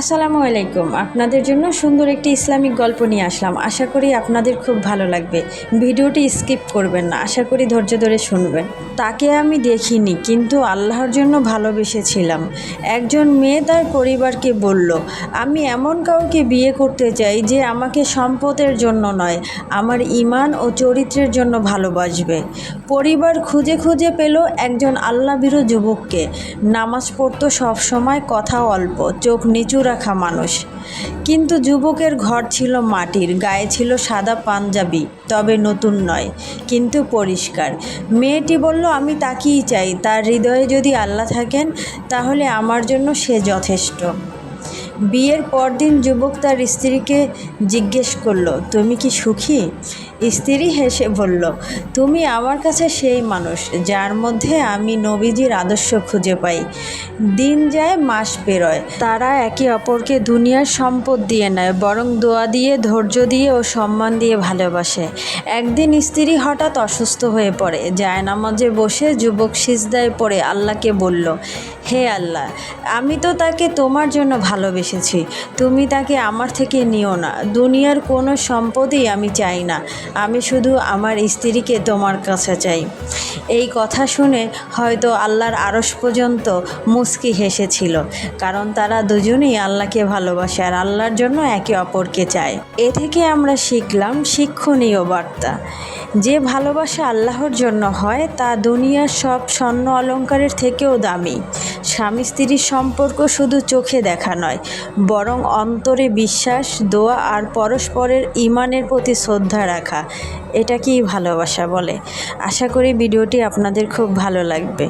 আসসালামু আলাইকুম। আপনাদের জন্য সুন্দর একটি ইসলামিক গল্প নিয়ে আসলাম। আশা করি আপনাদের খুব ভালো লাগবে। ভিডিওটি স্কিপ করবেন না, আশা করি ধৈর্য ধরে শুনবেন। তাকে আমি দেখিনি, কিন্তু আল্লাহর জন্য ভালোবেসেছিলাম। একজন মেয়ে তার পরিবারকে বলল, আমি এমন কাউকে বিয়ে করতে চাই যে আমাকে সম্পদের জন্য নয়, আমার ঈমান ও চরিত্রের জন্য ভালোবাসবে। পরিবার খুঁজে খুঁজে পেল একজন আল্লাহভীরু যুবককে। নামাজ পড়তো সবসময়, কথা অল্প, চোখ নিচু রাখা মানুষ। কিন্তু যুবকের ঘর ছিল মাটির, গায়ে ছিল সাদা পাঞ্জাবি, তবে নতুন নয়, কিন্তু পরিষ্কার। মেয়েটি বলল, আমি তাকেই চাই। তার হৃদয়ে যদি আল্লাহ থাকেন, তাহলে আমার জন্য সে যথেষ্ট। বিয়ের পরদিন যুবক তার স্ত্রীকে জিজ্ঞেস করল, তুমি কি সুখী? স্ত্রী হেসে বলল, তুমি আমার কাছে সেই মানুষ যার মধ্যে আমি নবীজির আদর্শ খুঁজে পাই। দিন যায়, মাস পেরোয়। তারা একে অপরকে দুনিয়ার সম্পদ দিয়ে নয়, বরং দোয়া দিয়ে, ধৈর্য দিয়ে ও সম্মান দিয়ে ভালোবাসে। একদিন স্ত্রী হঠাৎ অসুস্থ হয়ে পড়ে। জায়নামাজে বসে যুবক সিজদায় পড়ে আল্লাহকে বলল, হে আল্লাহ, আমি তো তাকে তোমার জন্য ভালোবেসেছি, তুমি তাকে আমার থেকে নিও না। দুনিয়ার কোনো সম্পদই আমি চাই না, আমি শুধু আমার স্ত্রীকে তোমার কাছে চাই। এই কথা শুনে হয়তো আল্লাহর আরশ পর্যন্ত মুচকি হেসেছিল, কারণ তারা দুজনেই আল্লাহকে ভালোবাসে আর আল্লাহর জন্য একে অপরকে চায়। এ থেকে আমরা শিখলাম শিক্ষণীয় বার্তা, যে ভালোবাসা আল্লাহর জন্য হয় তা দুনিয়ার সব স্বর্ণ অলংকারের থেকেও দামি। স্বামী স্ত্রীর সম্পর্ক শুধু চোখে দেখা নয়, বরং অন্তরে বিশ্বাস, দোয়া আর পরস্পরের ঈমানের প্রতি শ্রদ্ধা রাখা, এটাকেই ভালোবাসা বলে। আশা করি ভিডিওটি আপনাদের খুব ভালো লাগবে।